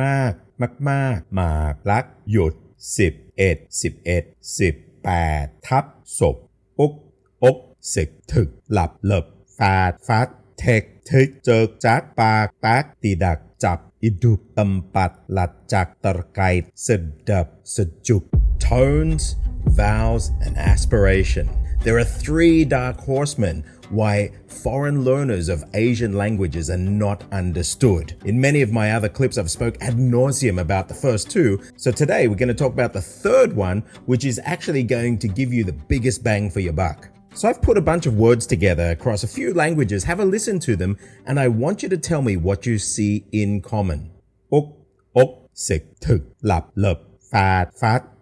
มากมากมากลักหยุด11ทับศพอกสึกถึกหลับเหลิบฟาดเทกทึกเจิกจักปากแป๊กตีดักจับhidup tempat lacak terkait sedap sejuk. Tones, vowels, and aspiration. There are 3 dark horsemen why foreign learners of Asian languages are not understood. In many of my other clips, I've spoke ad nauseum about the first 2. So today we're going to talk about the third one, which is actually going to give you the biggest bang for your buck. So I've put a bunch of words together across a few languages, have a listen to them, and I want you to tell me what you see in common. Ok, sik, tuk, lap, lup, fat,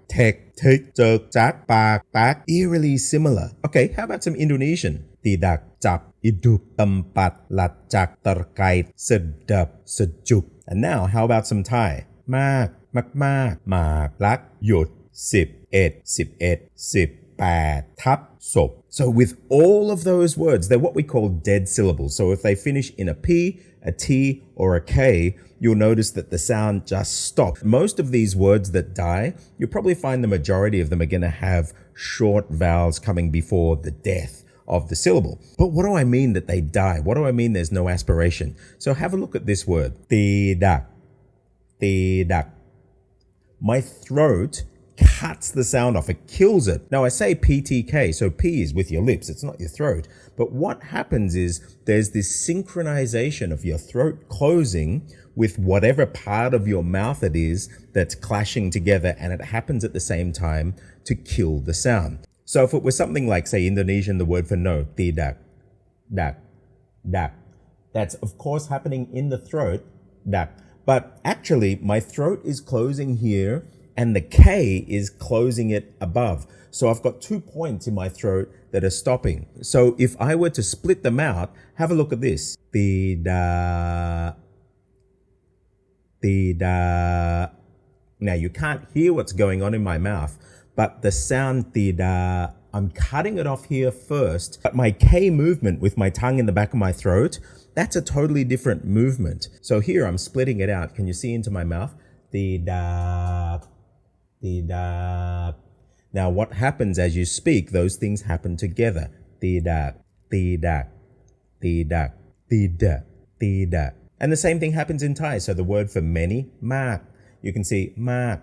tek, tik, jerk, jak, bak, bak. Eerily similar. Okay, how about some Indonesian? Tidak, cap, hidup, tempat, lacak, terkait, sedap, sejuk. And now, how about some Thai? Mak, mak, lak, yut, 11 ทับศพ. So with all of those words, they're what we call dead syllables. So if they finish in a P, a T, or a K, you'll notice that the sound just stops. Most of these words that die, you'll probably find the majority of them are going to have short vowels coming before the death of the syllable. But what do I mean that they die? What do I mean there's no aspiration? So have a look at this word. Tidak. My throat cuts the sound off. It kills it. Now I say PTK, so P is with your lips. It's not your throat. But what happens is there's this synchronization of your throat closing with whatever part of your mouth it is that's clashing together, and it happens at the same time to kill the sound. So if it was something like, say, Indonesian, the word for no, tidak, dak. That's of course happening in the throat, dak. But actually my throat is closing here and the K is closing it above. So I've got 2 points in my throat that are stopping. So if I were to split them out, have a look at this. Tidak. Now you can't hear what's going on in my mouth, but the sound tidak, I'm cutting it off here first, but my K movement with my tongue in the back of my throat, that's a totally different movement. So here I'm splitting it out. Can you see into my mouth? Tidak. Now what happens as you speak, those things happen together. Tidak. And the same thing happens in Thai. So the word for many, mak. You can see mak.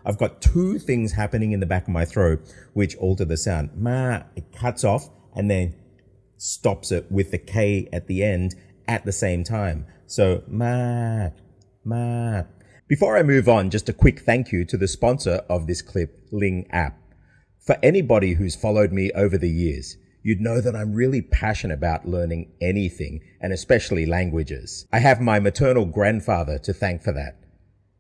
I've got 2 things happening in the back of my throat which alter the sound. Mak, it cuts off and then stops it with the K at the end at the same time. So mak. Before I move on, just a quick thank you to the sponsor of this clip, Ling App. For anybody who's followed me over the years, you'd know that I'm really passionate about learning anything, and especially languages. I have my maternal grandfather to thank for that.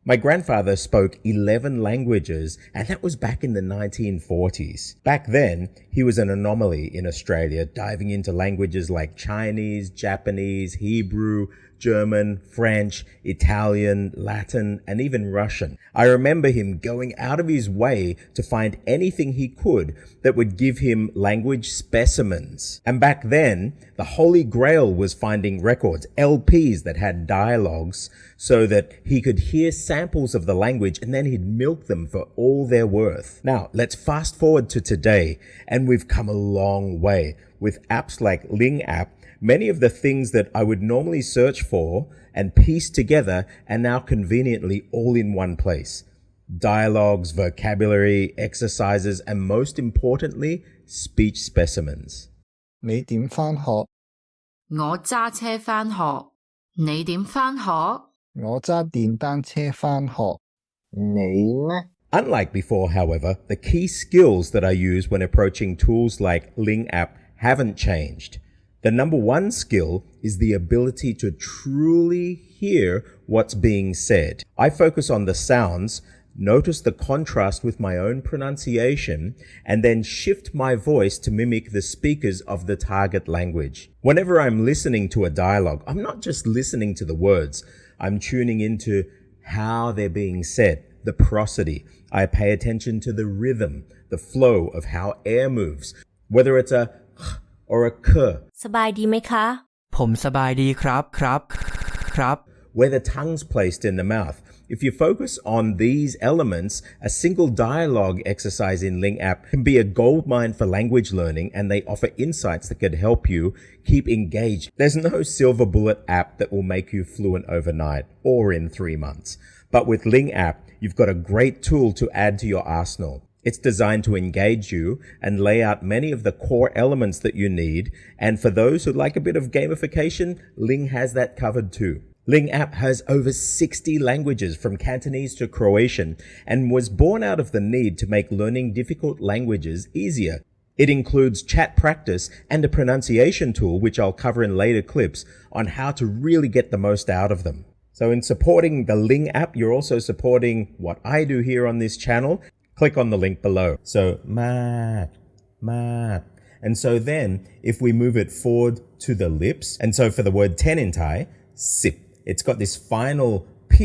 My grandfather spoke 11 languages, and that was back in the 1940s. Back then, he was an anomaly in Australia, diving into languages like Chinese, Japanese, Hebrew, German, French, Italian, Latin, and even Russian. I remember him going out of his way to find anything he could that would give him language specimens. And back then, the Holy Grail was finding records, LPs that had dialogues, so that he could hear samples of the language and then he'd milk them for all they're worth. Now, let's fast forward to today, and we've come a long way. With apps like Ling App, many of the things that I would normally search for and piece together are now conveniently all in one place. Dialogues, vocabulary, exercises, and most importantly, speech specimens. 你點返學？我揸車返學。你點返學？我揸電單車返學。你呢？ Unlike before, however, the key skills that I use when approaching tools like Ling App haven't changed. The number 1 skill is the ability to truly hear what's being said. I focus on the sounds, notice the contrast with my own pronunciation, and then shift my voice to mimic the speakers of the target language. Whenever I'm listening to a dialogue, I'm not just listening to the words. I'm tuning into how they're being said, the prosody. I pay attention to the rhythm, the flow of how air moves, whether it's a or a k. สบายดีไหมคะ ผมสบายดีครับ where the tongue's placed in the mouth. If you focus on these elements, a single dialogue exercise in Ling App can be a goldmine for language learning, and they offer insights that could help you keep engaged. There's no silver bullet app that will make you fluent overnight or in 3 months. But with Ling App, you've got a great tool to add to your arsenal. It's designed to engage you and lay out many of the core elements that you need. And for those who like a bit of gamification, Ling has that covered too. Ling App has over 60 languages from Cantonese to Croatian and was born out of the need to make learning difficult languages easier. It includes chat practice and a pronunciation tool, which I'll cover in later clips, on how to really get the most out of them. So in supporting the Ling App, you're also supporting what I do here on this channel. Click on the link below. So, mat. And so then, if we move it forward to the lips, and so for the word 10 in Thai, sip. It's got this final P,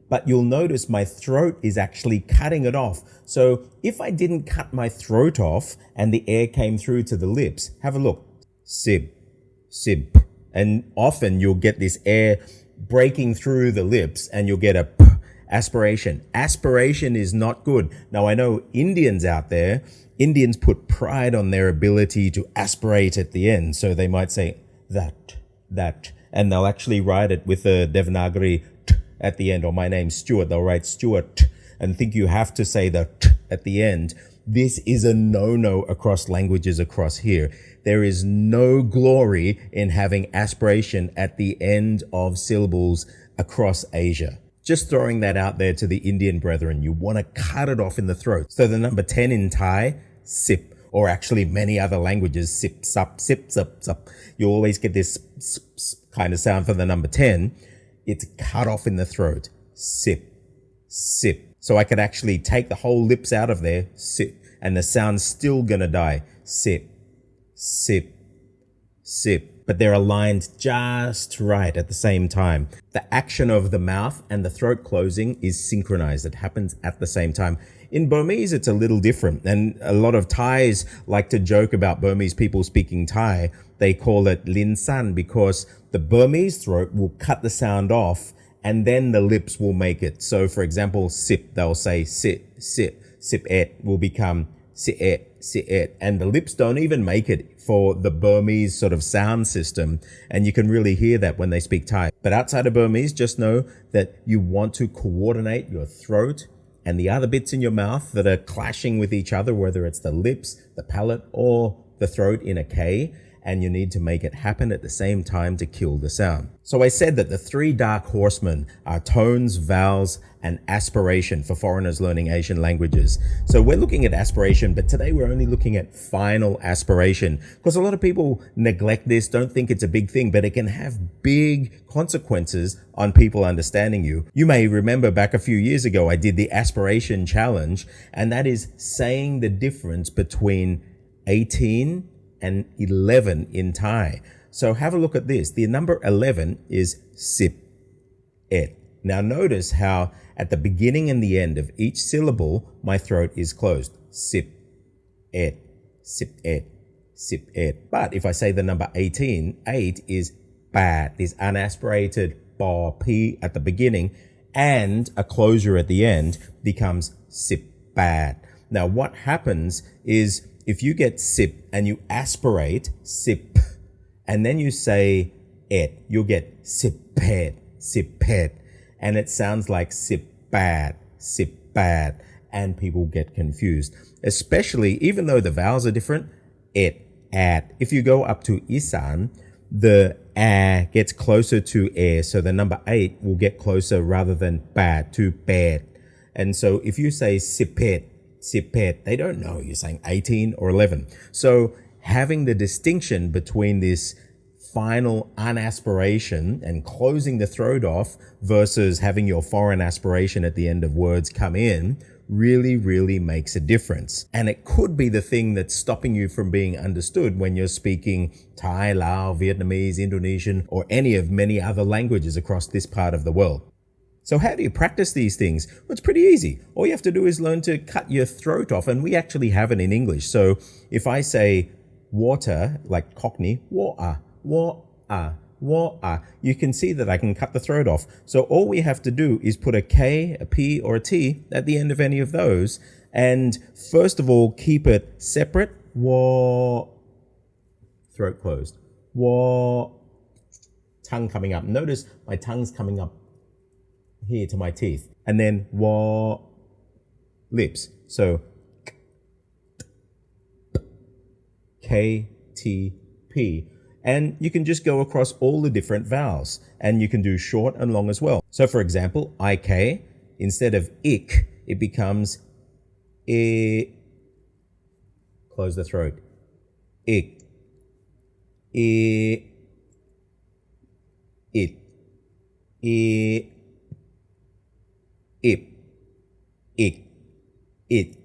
but you'll notice my throat is actually cutting it off. So if I didn't cut my throat off and the air came through to the lips, have a look. Sip. And often you'll get this air breaking through the lips and you'll get a P, aspiration. Aspiration is not good. Now I know Indians out there, Indians put pride on their ability to aspirate at the end. So they might say that. And they'll actually write it with a Devanagari t at the end, or my name's Stuart, they'll write Stuart and think you have to say the t at the end. This is a no-no across languages across here. There is no glory in having aspiration at the end of syllables across Asia. Just throwing that out there to the Indian brethren. You want to cut it off in the throat. So the number 10 in Thai, sip. Or actually many other languages, sip, sup. You always get this kind of sound for the number 10. It's cut off in the throat. Sip. So I could actually take the whole lips out of there, sip, and the sound's still gonna die. Sip. But they're aligned just right at the same time. The action of the mouth and the throat closing is synchronized. It happens at the same time. In Burmese, it's a little different. And a lot of Thais like to joke about Burmese people speaking Thai. They call it Lin San because the Burmese throat will cut the sound off and then the lips will make it. So for example, sip, they'll say sit, sip et will become sit et. And the lips don't even make it for the Burmese sort of sound system. And you can really hear that when they speak Thai. But outside of Burmese, just know that you want to coordinate your throat and the other bits in your mouth that are clashing with each other, whether it's the lips, the palate, or the throat in a K, and you need to make it happen at the same time to kill the sound. So I said that the 3 Dark Horsemen are tones, vowels, and aspiration for foreigners learning Asian languages. So we're looking at aspiration, but today we're only looking at final aspiration because a lot of people neglect this, don't think it's a big thing, but it can have big consequences on people understanding you. You may remember back a few years ago, I did the aspiration challenge, and that is saying the difference between 18 and 11 in Thai. So have a look at this. The number 11 is sip et. Now notice how at the beginning and the end of each syllable, my throat is closed. Sip et, sip et, sip et. But if I say the number 18, 8 is bad, is unaspirated, ba, p at the beginning, and a closure at the end becomes sip bad. Now what happens is if you get sip and you aspirate, sip, and then you say et, you'll get sipet, and it sounds like sip bad, and people get confused. Especially, even though the vowels are different, et, at. If you go up to Isan, the a gets closer to air, so the number 8 will get closer rather than bad to bad. And so if you say sipet, they don't know you're saying 18 or 11. So having the distinction between this final unaspiration and closing the throat off versus having your foreign aspiration at the end of words come in really makes a difference. And it could be the thing that's stopping you from being understood when you're speaking Thai, Lao, Vietnamese, Indonesian, or any of many other languages across this part of the world. So how do you practice these things? Well, it's pretty easy. All you have to do is learn to cut your throat off, and we actually have it in English. So if I say water, like Cockney, water, wa. You can see that I can cut the throat off. So all we have to do is put a K, a P, or a T at the end of any of those. And first of all, keep it separate. Wa. Throat closed. Wa. Tongue coming up. Notice my tongue's coming up here to my teeth. And then wa. Lips. So K, T, P. And you can just go across all the different vowels. And you can do short and long as well. So for example, IK, instead of ik, it becomes I. Close the throat. Ik. I. It. I. Ip. Ik. It.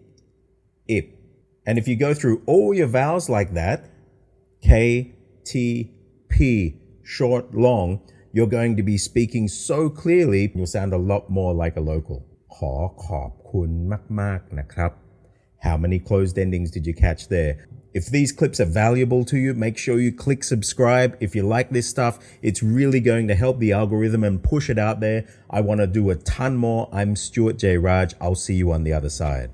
Ip. And if you go through all your vowels like that, K, T, P, short, long, you're going to be speaking so clearly, you'll sound a lot more like a local. ขอขอบคุณมากๆนะครับ. How many closed endings did you catch there? If these clips are valuable to you, make sure you click subscribe. If you like this stuff, it's really going to help the algorithm and push it out there. I want to do a ton more. I'm Stuart J. Raj. I'll see you on the other side.